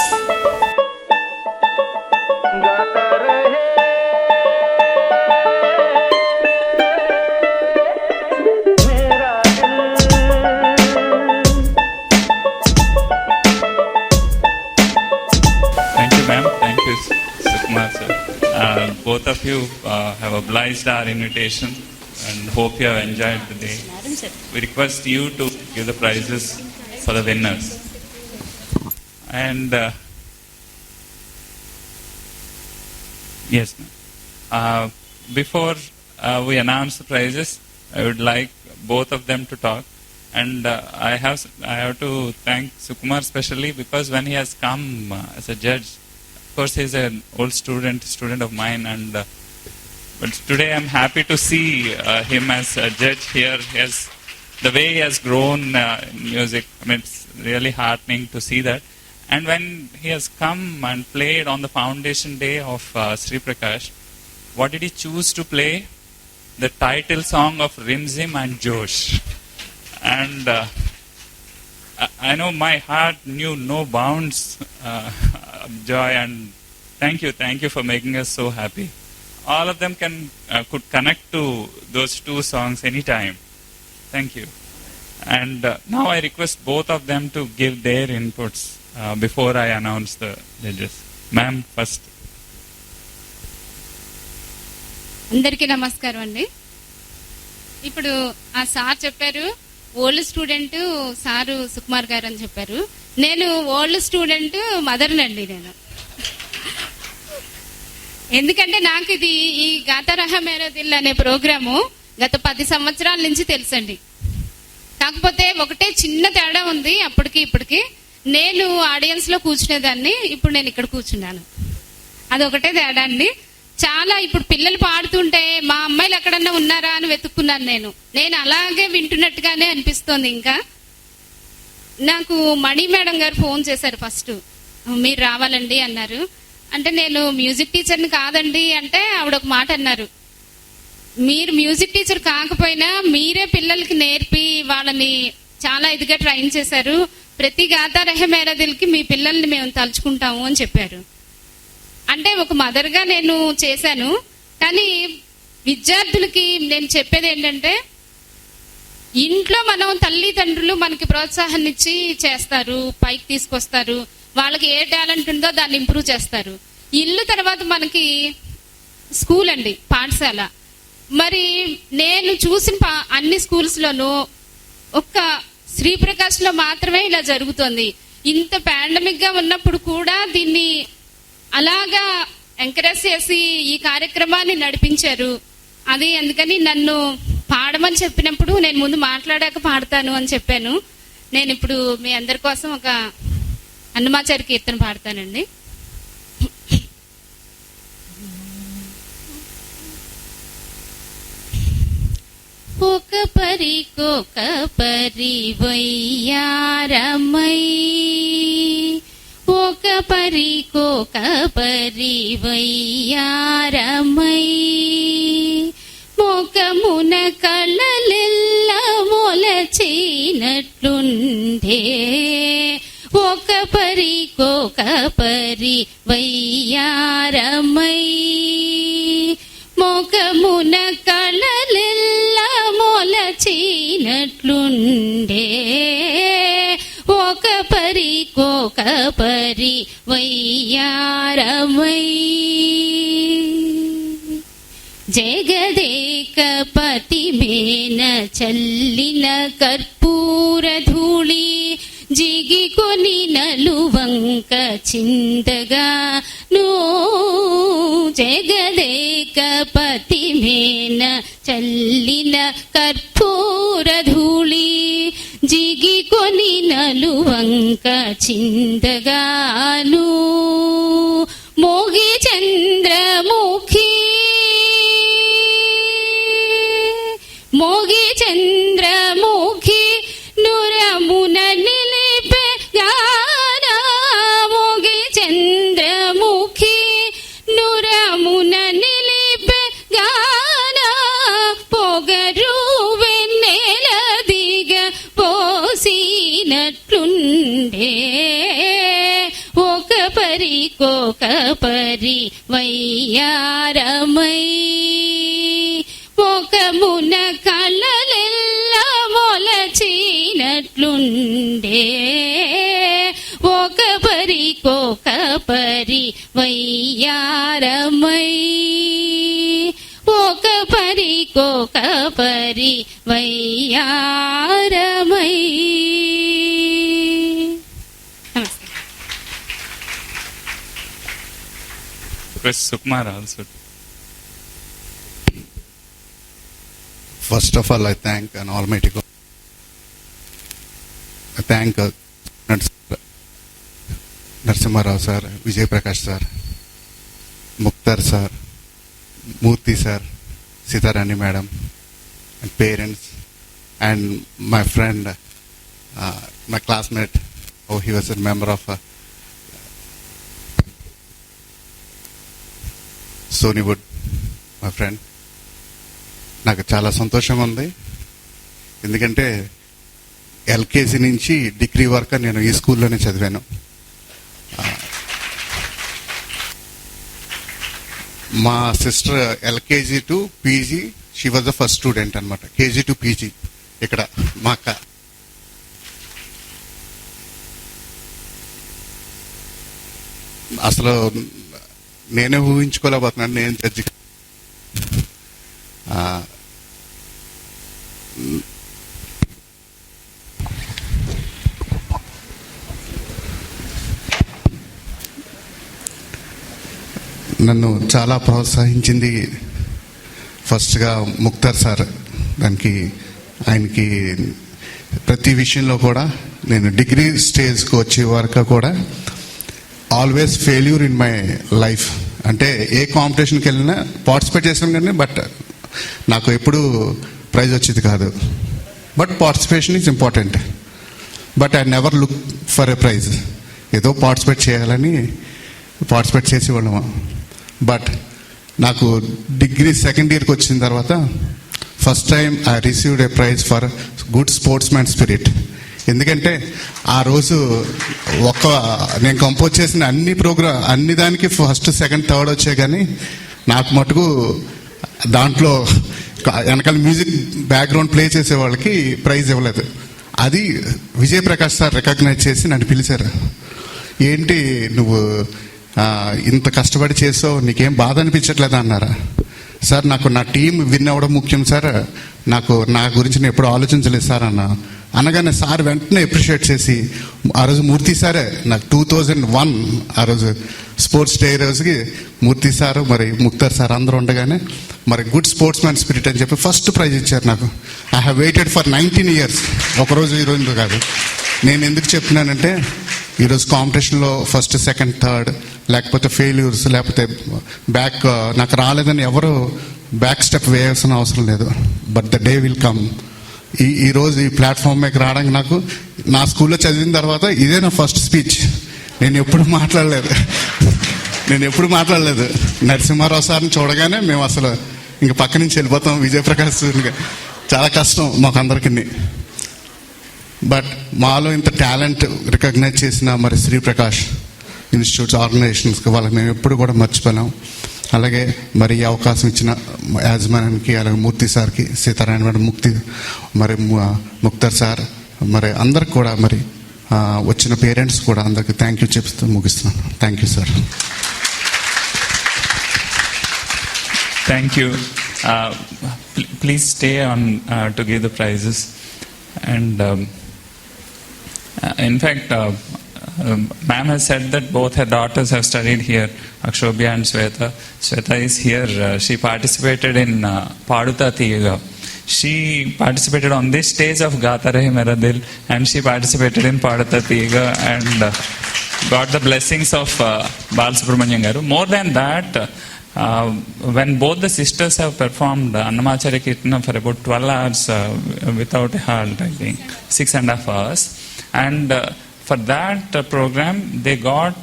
Thank you, ma'am. Thank you, Sukumar sir. Both of you have obliged our invitation and hope you have enjoyed the day. We request you to give the prizes for the winners. And yes, ma'am. Before we announce the prizes, I would like both of them to talk. And I have to thank Sukumar specially because when he has come as a judge, of course he's an old student of mine, and but today I'm happy to see him as a judge here. The way he has grown in music, I mean, it's really heartening to see that. And when he has come and played on the foundation day of Sri Prakash, what did he choose to play? The title song of Rimzim and Josh. And I know my heart knew no bounds of joy, and thank you for making us so happy. All of them could connect to those two songs anytime. Thank you. And now I request both of them to give their inputs before I announce the judges. Ma'am, first. అందరికీ నమస్కారం అండి. ఇప్పుడు ఆ sir చెప్పారు old student sir Sukumar గారు అని చెప్పారు. నేను ఓల్డ్ స్టూడెంట్ మదర్నండి నేను. ఎందుకంటే నాకు ఇది ఈ గాతా రహే మేరా దిల్ అనే ప్రోగ్రాము గత 10 సంవత్సరాల నుంచి తెలుసండి. కాకపోతే ఒకటే చిన్న తేడా ఉంది అప్పటికి ఇప్పటికి. నేను ఆడియన్స్ లో కూర్చునేదాన్ని, ఇప్పుడు నేను ఇక్కడ కూర్చున్నాను. అదొకటే తేడా అండి. చాలా ఇప్పుడు పిల్లలు పాడుతుంటే మా అమ్మాయిలు ఎక్కడన్నా ఉన్నారా అని వెతుక్కున్నాను నేను అలాగే వింటున్నట్టుగానే అనిపిస్తోంది. ఇంకా నాకు మణి మేడం గారు ఫోన్ చేశారు, ఫస్ట్ మీరు రావాలండి అన్నారు. అంటే నేను మ్యూజిక్ టీచర్ని కాదండి అంటే ఆవిడ ఒక మాట అన్నారు, మీరు మ్యూజిక్ టీచర్ కాకపోయినా మీరే పిల్లలకి నేర్పి వాళ్ళని చాలా ఇదిగా ట్రైన్ చేశారు. ప్రతి గాతా రహే మేరా దిల్కి మీ పిల్లల్ని మేము తలుచుకుంటాము అని చెప్పారు. అంటే ఒక మదర్గా నేను చేశాను. కానీ విద్యార్థులకి నేను చెప్పేది ఏంటంటే, ఇంట్లో మనం తల్లిదండ్రులు మనకి ప్రోత్సాహాన్ని ఇచ్చి చేస్తారు, పైకి తీసుకొస్తారు. వాళ్ళకి ఏ టాలెంట్ ఉందో దాన్ని ఇంప్రూవ్ చేస్తారు. ఇల్లు తర్వాత మనకి స్కూల్ అండి, పాఠశాల. మరి నేను చూసిన అన్ని స్కూల్స్లోనూ ఒక్క శ్రీప్రకాష్లో మాత్రమే ఇలా జరుగుతుంది. ఇంత పాండమిక్ గా ఉన్నప్పుడు కూడా దీన్ని అలాగా ఎంకరేజ్ చేసి ఈ కార్యక్రమాన్ని నడిపించారు. అది అందుకని నన్ను పాడమని చెప్పినప్పుడు నేను ముందు మాట్లాడాక పాడతాను అని చెప్పాను. నేను ఇప్పుడు మీ అందరి కోసం ఒక అన్నమాచారి కీర్తన పాడతానండి. ఒక పరికొక పరి వయ్యారమై, ఒక పరికొక పరి వయ్యారమై, ముఖమున కళలెల్ల మొలచినట్లుండే, ఒక పరికొక పరి వయ్యారమై, ముఖమున కళలెల్ల మొలచినట్లుండే, ఒక పరికొక పరి వయ్యారమై. జగదేకపతి మేన చల్లిన కర్పూర ధూళి, జిగికొని నలువంక చిందగా నో, జగదేకపతి మేన చల్లిన కర్పూర ధూళి, జిగికొని నలువంక చిందగాను, మోగి చంద్రముఖి, మోగి చంద్రముఖి నురమున నిలిపే గానా, మోగి చంద్రముఖి నురమున నిలిపే గానా, పొగరు వెన్నెల దిగ పోసినట్లుండే, ఒక పరికొక పరి వయ్యారమై, ముఖమున కళలెల్ల మొలచినట్లుండే, ఒక పరికొక పరి వయ్యారమై, ఒక పరికొక పరి వయ్యారమై. Chris Sukumar also. First of all, I thank an Almighty God. I thank Narsimha Rao sir, Vijay Prakash sir, Mukhtar sir, Murthy sir, Sitarani madam, and parents, and my friend, my classmate. Oh, he was a member of Sonywood, my friend. నాకు చాలా సంతోషంగా ఉంది. ఎందుకంటే LKG నుంచి degree వరకు నేను ఈ స్కూల్లోనే చదివాను. మా sister LKG to PG, she was the first student అనమాట. కేజీ టు పీజీ ఇక్కడ మా అక్క. అసలు నేనే ఊహించుకోలేకపోతున్నాను నేను జడ్జి. నన్ను చాలా ప్రోత్సహించింది ఫస్ట్గా ముక్తార్ సార్. దానికి ఆయనకి ప్రతి విషయంలో కూడా నేను డిగ్రీ స్టేజ్కి వచ్చే వరకు కూడా always failure in my life. అంటే ఏ కాంపిటీషన్కి వెళ్ళినా పార్టిసిపేట్ చేసాను కానీ బట్ నాకు ఎప్పుడు ప్రైజ్ వచ్చేది కాదు. But participation is important. But I never look for a prize. ఏదో పార్టిసిపేట్ చేయాలని పార్టిసిపేట్ చేసేవాళ్ళము. బట్ నాకు డిగ్రీ సెకండ్ ఇయర్కి వచ్చిన తర్వాత first time I received a prize for good sportsman spirit. ఎందుకంటే ఆ రోజు నేను కంపోజ్ చేసిన అన్ని దానికి ఫస్ట్ సెకండ్ థర్డ్ వచ్చాయి, కానీ నాకు మటుకు దాంట్లో వెనకాల మ్యూజిక్ బ్యాక్గ్రౌండ్ ప్లే చేసే వాళ్ళకి ప్రైజ్ ఇవ్వలేదు. అది విజయప్రకాష్ సార్ రికగ్నైజ్ చేసి నన్ను పిలిచారు. ఏంటి నువ్వు ఇంత కష్టపడి చేసావు, నీకేం బాధ అనిపించట్లేదా అన్నారా? సార్ నాకు నా టీం విన్ అవ్వడం ముఖ్యం సార్, నా గురించి నేను ఎప్పుడు ఆలోచించలేదు సార్ అనగానే సార్ వెంటనే అప్రిషియేట్ చేసి ఆ రోజు మూర్తి సారే నాకు 2001 ఆ రోజు స్పోర్ట్స్ డే రోజుకి మూర్తి సారు మరి ముక్తార్ సార్ అందరూ ఉండగానే మరి గుడ్ స్పోర్ట్స్ మ్యాన్ స్పిరిట్ అని చెప్పి ఫస్ట్ ప్రైజ్ ఇచ్చారు నాకు. I have waited for 19 years. ఒకరోజు ఈరోజు కాదు. నేను ఎందుకు చెప్తున్నానంటే ఈరోజు కాంపిటీషన్లో ఫస్ట్ సెకండ్ థర్డ్ లేకపోతే ఫెయిల్యూర్స్ లేకపోతే నాకు రాలేదని ఎవరు బ్యాక్ స్టెప్ వేయాల్సిన అవసరం లేదు. But the day will come. ఈరోజు ఈ ప్లాట్ఫామ్ మీద రావడానికి నాకు నా స్కూల్లో చదివిన తర్వాత ఇదే నా ఫస్ట్ స్పీచ్. నేను ఎప్పుడు మాట్లాడలేదు. నరసింహారావు సార్ని చూడగానే మేము అసలు ఇంక పక్క నుంచి వెళ్ళిపోతాం. విజయప్రకాష్ చాలా కష్టం మాకందరికి. బట్ మాలో ఇంత టాలెంట్ రికగ్నైజ్ చేసిన మరి శ్రీప్రకాష్ ఇన్స్టిట్యూట్స్ ఆర్గనైజేషన్స్కి వాళ్ళకి మేము ఎప్పుడు కూడా మర్చిపోలేం. అలాగే మరి ఈ అవకాశం ఇచ్చిన యాజమాన్యానికి, అలాగే మూర్తి సార్కి, సీతారాయణ మేడం, మరి ముక్తార్ సార్, మరి అందరికి కూడా మరి వచ్చిన పేరెంట్స్ కూడా అందరికి థ్యాంక్ యూ చెప్తూ ముగిస్తున్నాను. Thank you sir. Thank you. Please stay on to give the prizes. And in fact, ma'am has said that both her daughters have studied here, Akshobhya and Sweta. Sweta is here. She participated in Paduta Tiyaga. She participated on this stage of Gata Rahe Mera Dil, and she participated in Paduta Tiyaga and got the blessings of Balasubramanian Garu. More than that, when both the sisters have performed Annamacharya Kirtana for about 12 hours without a halt, I think 6.5 hours, and for that program they got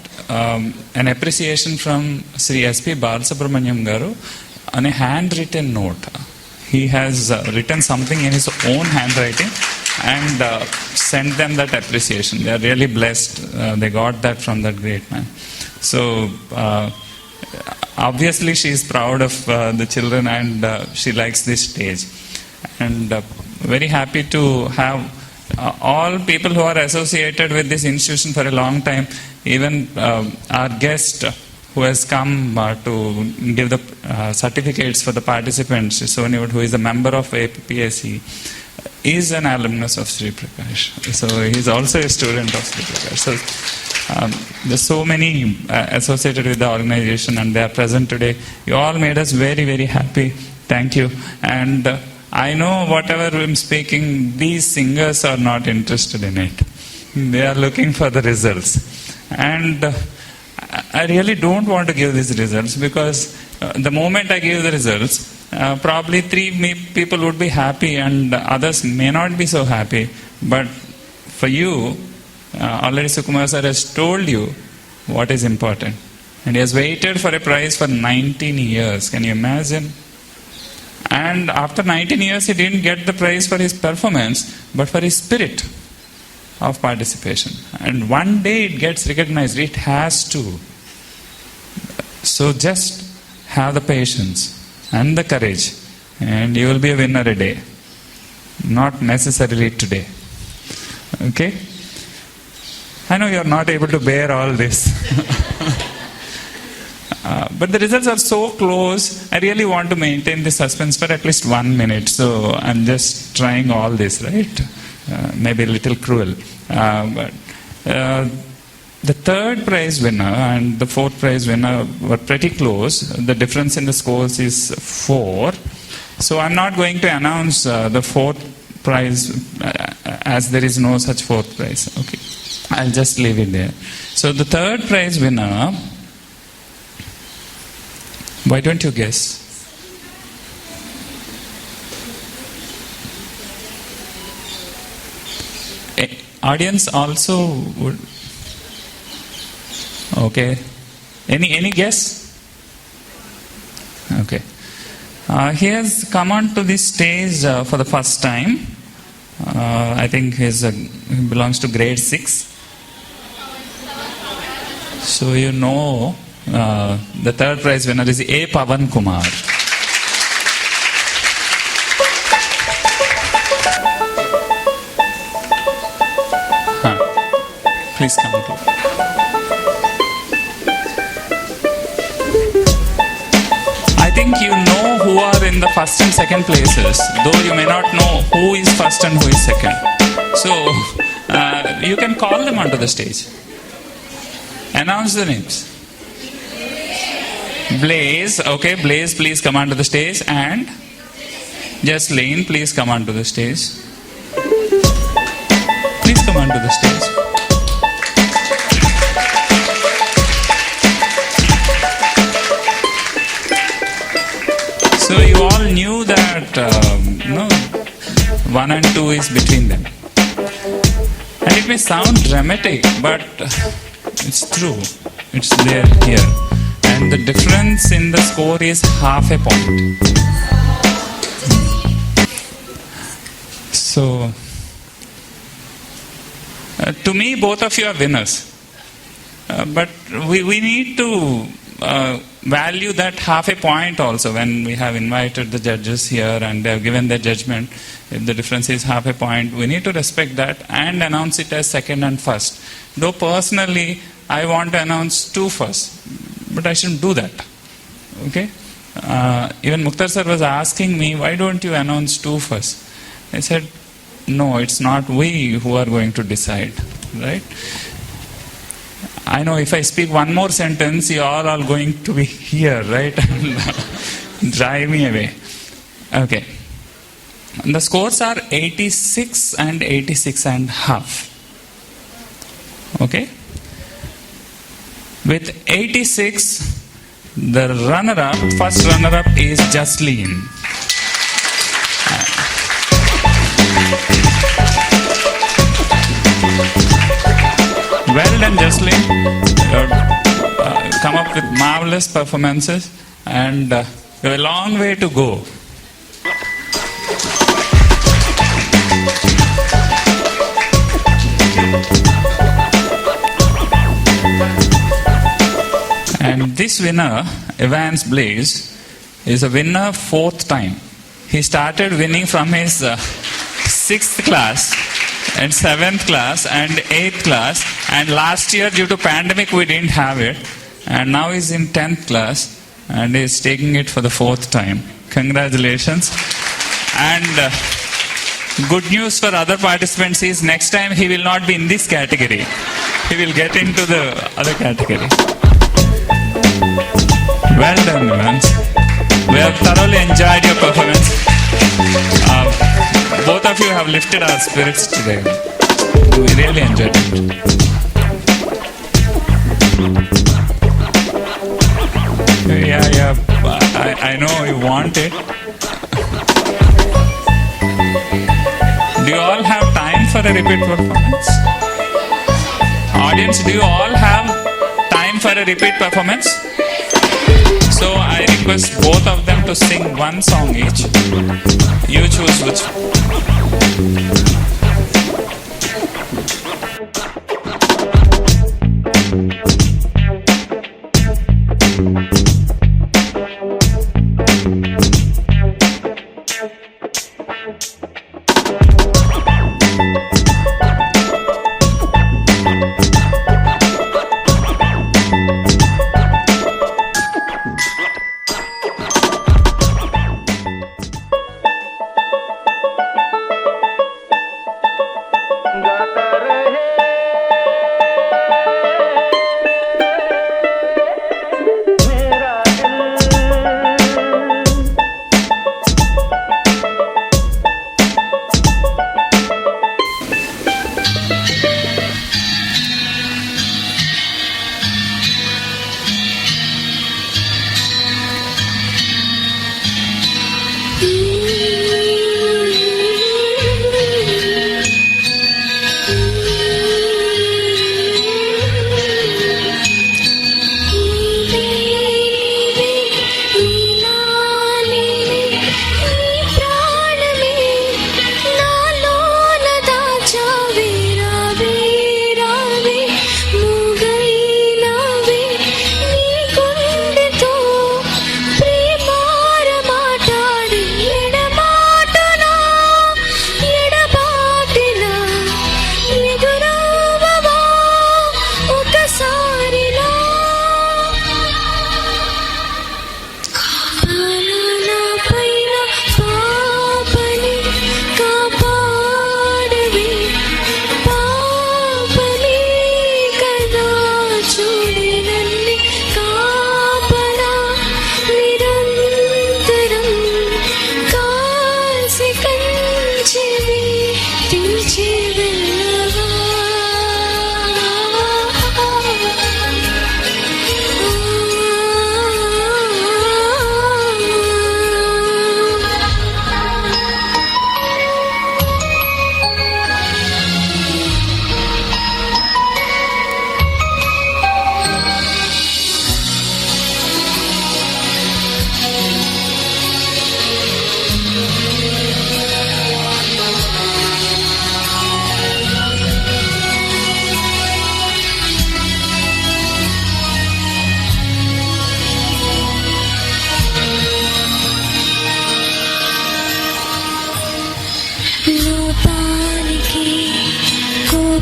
an appreciation from Sri S.P. Balasubramaniam Garu on a handwritten note. He has written something in his own handwriting and sent them that appreciation. They are really blessed. They got that from that great man. So obviously she is proud of the children and she likes this stage. And very happy to have all people who are associated with this institution for a long time. Even our guest who has come to give the certificates for the participants, Sonywood, who is a member of APPSC, is an alumnus of Sri Prakash. So he is also a student of Sri Prakash. So there's so many associated with the organization and they are present today. You all made us very, very happy. Thank you. And I know whatever I'm speaking, these singers are not interested in it. They are looking for the results. And I really don't want to give these results because the moment I give the results, probably 3 people would be happy and others may not be so happy. But for you, already Sukumar sir has told you what is important. And he has waited for a prize for 19 years. Can you imagine? And after 19 years, he didn't get the prize for his performance, but for his spirit of participation. And one day it gets recognized. It has to. So just have the patience and the courage, and you will be a winner a day. Not necessarily today. Okay? I know you are not able to bear all this. But the results are so close, I really want to maintain the suspense for at least 1 minute. So I'm just trying all this, right? Maybe a little cruel. But the third prize winner and the fourth prize winner were pretty close. The difference in the scores is 4. So I'm not going to announce the fourth prize as there is no such fourth prize. Okay. I'll just leave it there. So the third prize winner, why don't you guess? Audience also would. Okay. Any guess? Okay. He has come onto this stage for the first time. I think he belongs to grade 6. So you know the third prize winner is A. Pavan Kumar. Please come to. I think you know who are in the first and second places, though you may not know who is first and who is second. So you can call them onto the stage. Announce the names. Blaze, okay, Blaze, please come onto the stage. And Jasleen, please come onto the stage. Please come onto the stage. So you all knew that 1 and 2 is between them. And it may sound dramatic, but it's true. It's there here. And the difference in the score is half a point. So, to me, both of you are winners. But we need to value that half a point also when we have invited the judges here and they have given their judgment. If the difference is half a point, we need to respect that and announce it as second and first. Though personally, I want to announce 2 first, but I shouldn't do that. Okay? Even Mukhtar sir was asking me, why don't you announce 2 first? I said, no, it's not we who are going to decide, right? I know if I speak one more sentence, you all are going to be here, right? And drive me away. Okay. The scores are 86 and 86 and half. Okay? With 86, the runner-up, first runner-up is Jasleen. Well done, Jasleen. Come up with marvelous performances and you have a long way to go. And this winner, Evans Blaze, is a winner 4th time. He started winning from his 6th class and 7th class and 8th class, and last year due to pandemic we didn't have it, and now he's in 10th class and he's taking it for the 4th time. Congratulations. And good news for other participants is next time he will not be in this category. He will get into the other category. Well done, Evans. We have thoroughly enjoyed your performance. Both of you have lifted our spirits today. We really enjoyed it. Yeah. I know you want it. Do you all have time for a repeat performance? Audience, do you all have time for a repeat performance? So I request both of them to sing one song each. You choose which.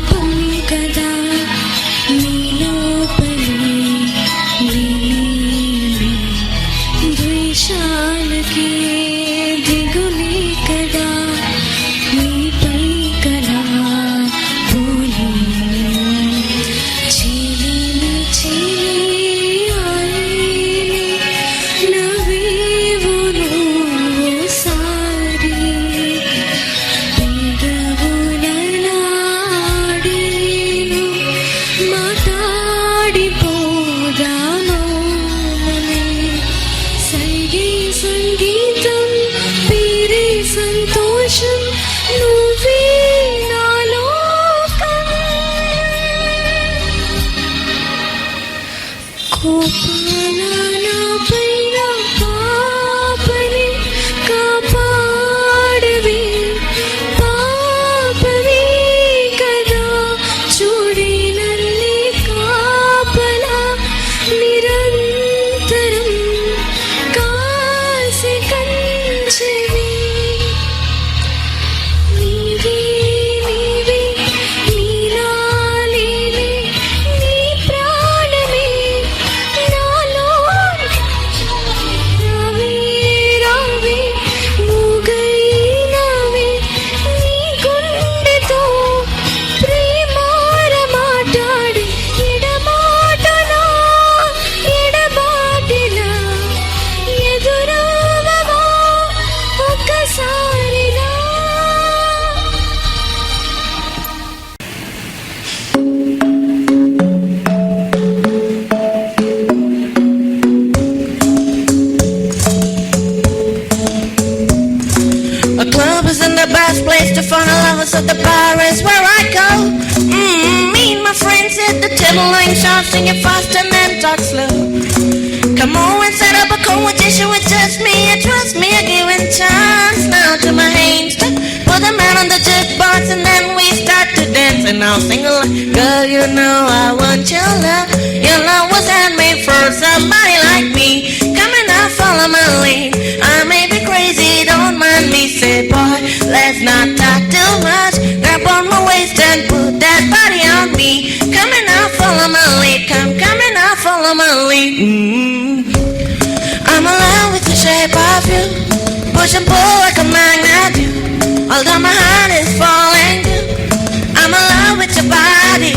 పాపం కదా నీలోపలి విలీనమే ద్వేషాలకి దిగులే కదా నీపై కదా పోలే చీలిని చీలి నవ్వేవు నువ్వోసారి పెదవులలాడేను మాట్లాడిపోదాను సైగే సంగీతం పేరే సంతోషం నువ్వే నా లోకం కోపాల నాపైన పాపని కాపాడవే పాపవే కదా చూడే నన్నే కాపలా నిరంతరం కాసి కంచెవే నీవే నీవే నీలాలేనే నీ ప్రాణమే నాలో రావే రావే మూగైనావే నీ గుండెతో ప్రేమార మాట్లాడి ఎడమాటనా ఎడబాటిలా ఎదురవవా ఒక్కసారిలా A club isn't the best place to find lovers, so the bar is where I go. Me and my friends hit the table, laying shots, singing fast and then talk slow. Come on and set up a competition with just me, and trust me, I give it chance. Now to my hands, put the man on the jukebox, and then we start to dance. And I'll sing along, girl, you know I want your love. Your love was handmade for somebody like me. Come and now follow my lead. I may be crazy, don't mind me. Say, boy, let's not talk too much. Grab on my waist and put that body on me. Come and now follow my lead. Come and now follow my lead. I'm in love with the shape of you. Push and pull like a magnet do. Although my heart is falling too. I'm in love with your body.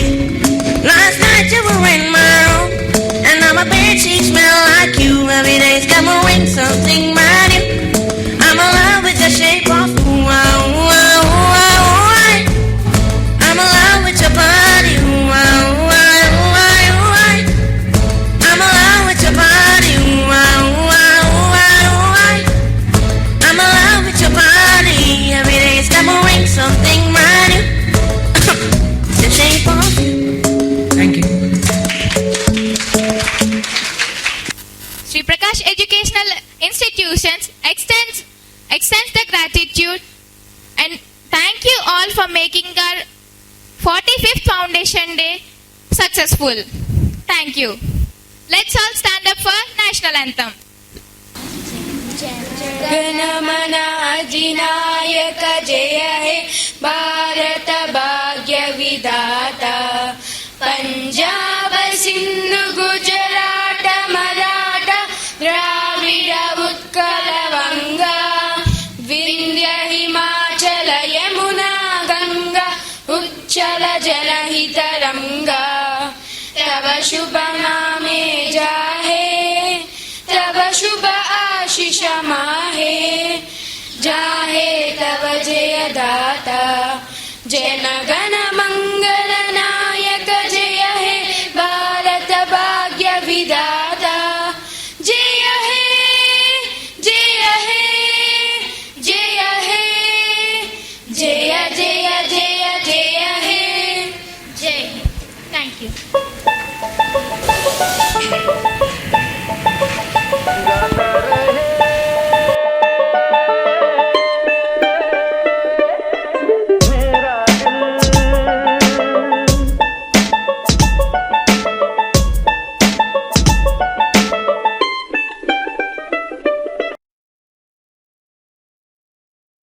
Last night you were in my room, and now my bedsheets smell like you. Every day's got my ring, something brand new. I'm in love with the shape of you. I'm in love with your body. I'm in love with your body. I'm in love with your body. Every day's got my ring, something brand new. The shape of you. Thank you. Sri Prakash Educational Institutions extends the gratitude and thank you all for making our 45th Foundation Day successful. Thank you. Let's all stand up for National Anthem. गणमन अधिनायक जय हे भारत भाग्य विधाता पंजाब सिंधु गुजरात मराठा द्राविड उत्कल वंगा विंध्य हिमाचल यमुना गंगा उच्चल जनहित रंगा तव शुभ नामे जाहे तव शुभ आशीष माहे जाहे तव जय दाता जन गण मंगल